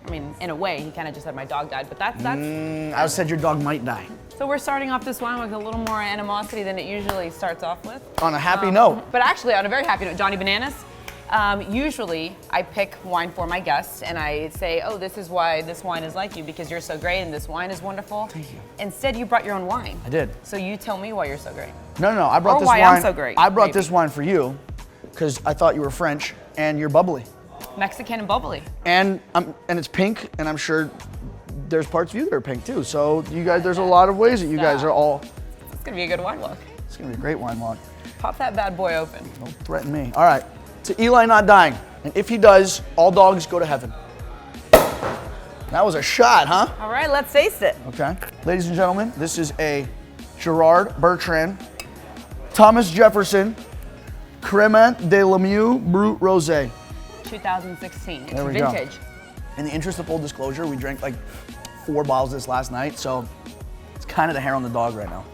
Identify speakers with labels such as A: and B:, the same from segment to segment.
A: I mean, in a way, he kind of just said my dog died, but that's.
B: I said your dog might die.
A: So we're starting off this wine with a little more animosity than it usually starts off with.
B: On a happy note.
A: But actually, on a very happy note, Johnny Bananas. Usually, I pick wine for my guests, and I say, oh, this is why this wine is like you, because you're so great, and this wine is wonderful.
B: Thank you.
A: Instead, you brought your own wine.
B: I did.
A: So you tell me why you're so great.
B: No, I brought
A: Or
B: this
A: why
B: wine.
A: I'm so great,
B: I brought
A: maybe.
B: this wine for you because I thought you were French and you're bubbly.
A: Mexican and bubbly.
B: And it's pink, and I'm sure there's parts of you that are pink too. So you guys, there's a lot of ways that you guys are all.
A: It's gonna be a good wine walk.
B: It's gonna be a great wine walk.
A: Pop that bad boy open.
B: Don't threaten me. All right, to Eli not dying, and if he does, all dogs go to heaven. That was a shot, huh?
A: All right, let's taste it.
B: Okay, ladies and gentlemen, this is a Gerard Bertrand, Thomas Jefferson, Cremant de Lemieux Brut Rosé.
A: 2016. It's
B: There we go.
A: vintage.
B: In the interest of full disclosure, we drank like 4 bottles this last night, so it's kind of the hair on the dog right now.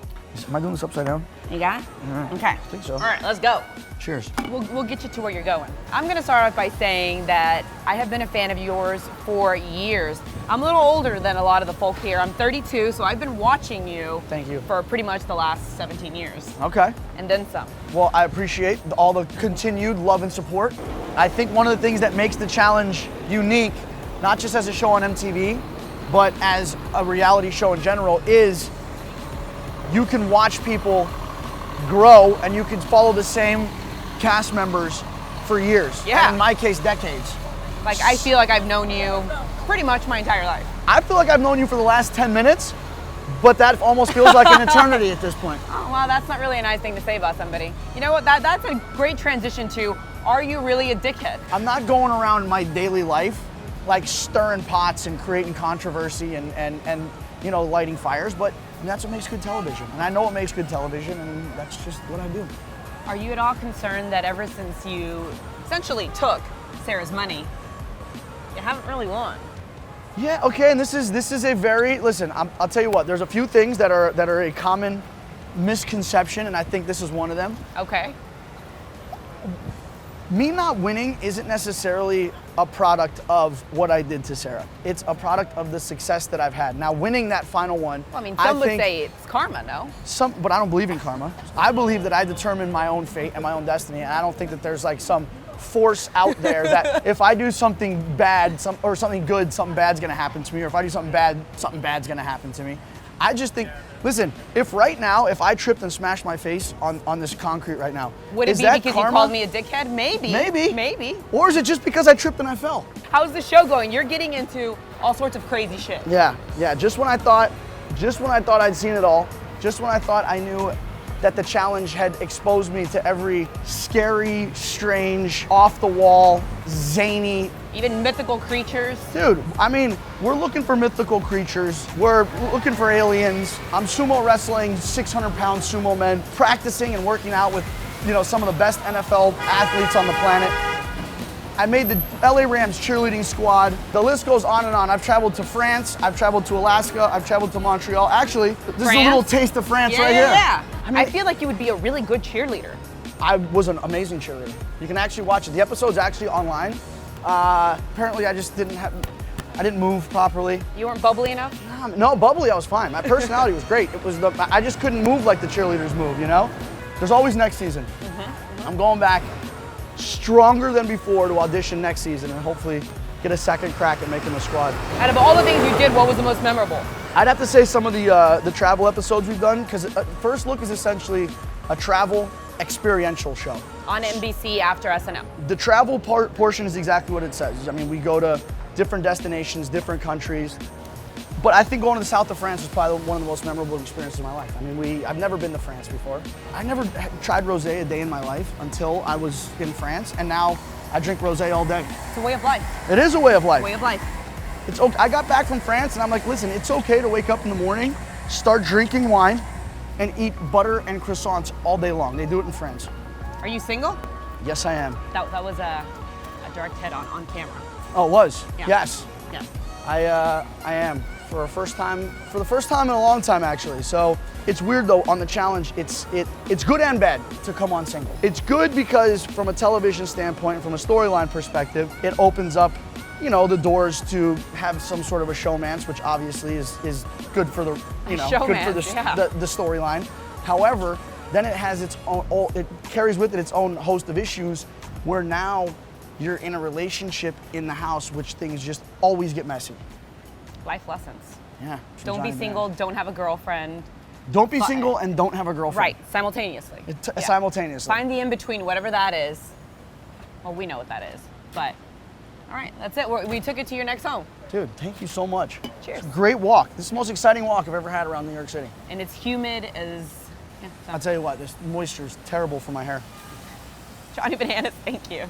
B: Am I doing this upside down?
A: You got it? Okay. I
B: think so.
A: All right, let's go.
B: Cheers.
A: We'll get you to where you're going. I'm gonna start off by saying that I have been a fan of yours for years. I'm a little older than a lot of the folk here. I'm 32, so I've been watching you.
B: Thank you.
A: For pretty much the last 17 years.
B: Okay.
A: And then some.
B: Well, I appreciate all the continued love and support. I think one of the things that makes the challenge unique, not just as a show on MTV, but as a reality show in general, is you can watch people grow and you can follow the same cast members for years.
A: Yeah.
B: And in my case, decades.
A: Like, I feel like I've known you pretty much my entire life.
B: I feel like I've known you for the last 10 minutes, but that almost feels like an eternity at this point.
A: Oh, well, that's not really a nice thing to say about somebody. You know what, that's a great transition to, are you really a dickhead?
B: I'm not going around my daily life like stirring pots and creating controversy and you know, lighting fires, but that's what makes good television. And I know what makes good television, and that's just what I do.
A: Are you at all concerned that ever since you essentially took Sarah's money, you haven't really won?
B: Yeah, okay, and this is a very, listen, I'll tell you what, there's a few things that are a common misconception, and I think this is one of them.
A: Okay.
B: Me not winning isn't necessarily a product of what I did to Sarah. It's a product of the success that I've had. Now, winning that final one,
A: Well, I mean, some would say it's karma, no?
B: But I don't believe in karma. I believe that I determine my own fate and my own destiny, and I don't think that there's like some force out there that if I do something bad or something good, something bad's gonna happen to me, or if I do something bad, something bad's gonna happen to me. I just think, listen, if I tripped and smashed my face on this concrete right now,
A: Would it be because you called me a dickhead? Maybe. Maybe.
B: Or is it just because I tripped and I fell?
A: How's the show going? You're getting into all sorts of crazy shit.
B: Yeah. Just when I thought I'd seen it all, just when I thought I knew that the challenge had exposed me to every scary, strange, off the wall, zany,
A: Even mythical creatures.
B: dude, I mean, we're looking for mythical creatures. We're looking for aliens. I'm sumo wrestling 600-pound sumo men, practicing and working out with, you know, some of the best NFL athletes on the planet. I made the LA Rams cheerleading squad. The list goes on and on. I've traveled to France. I've traveled to Alaska. I've traveled to Montreal. Actually, this is a little taste of France right here.
A: Yeah.
B: I mean,
A: I feel like you would be a really good cheerleader.
B: I was an amazing cheerleader. You can actually watch it. The episode's actually online. Apparently, I didn't move properly.
A: You weren't bubbly enough?
B: No, bubbly, I was fine. My personality was great. I just couldn't move like the cheerleaders move, you know? There's always next season. I'm going back stronger than before to audition next season and hopefully get a second crack at making the squad.
A: Out of all the things you did, what was the most memorable?
B: I'd have to say some of the travel episodes we've done, because First Look is essentially a travel experiential show.
A: On NBC after SNL.
B: The travel portion is exactly what it says. I mean, we go to different destinations, different countries. But I think going to the south of France was probably one of the most memorable experiences of my life. I mean, I've never been to France before. I never tried rosé a day in my life until I was in France, and now I drink rosé all day.
A: It's a way of life.
B: It is a way of life.
A: Way of life.
B: It's okay. I got back from France, and I'm like, listen, it's okay to wake up in the morning, start drinking wine, and eat butter and croissants all day long. They do it in France.
A: Are you single?
B: Yes, I am.
A: That was a direct hit on camera.
B: Oh, it was?
A: Yeah.
B: Yes.
A: Yeah.
B: I am. For the first time in a long time, actually. So it's weird though, on the challenge, it's good and bad to come on single. It's good because from a television standpoint, from a storyline perspective, it opens up, you know, the doors to have some sort of a showmance, which obviously is good for the, you know, good for the storyline. However, then it has its own, it carries with it its own host of issues where now you're in a relationship in the house, which things just always get messy.
A: Life lessons.
B: Yeah.
A: Don't be single, don't have a girlfriend.
B: Don't be single and don't have a girlfriend.
A: Right, simultaneously.
B: Simultaneously.
A: Find the in-between, whatever that is. Well, we know what that is, but all right, that's it. We took it to your next home.
B: Dude, thank you so much.
A: Cheers.
B: Great walk. This is the most exciting walk I've ever had around New York City.
A: And it's humid as... Yeah,
B: I'll tell you what, this moisture is terrible for my hair.
A: Johnny Bananas, thank you.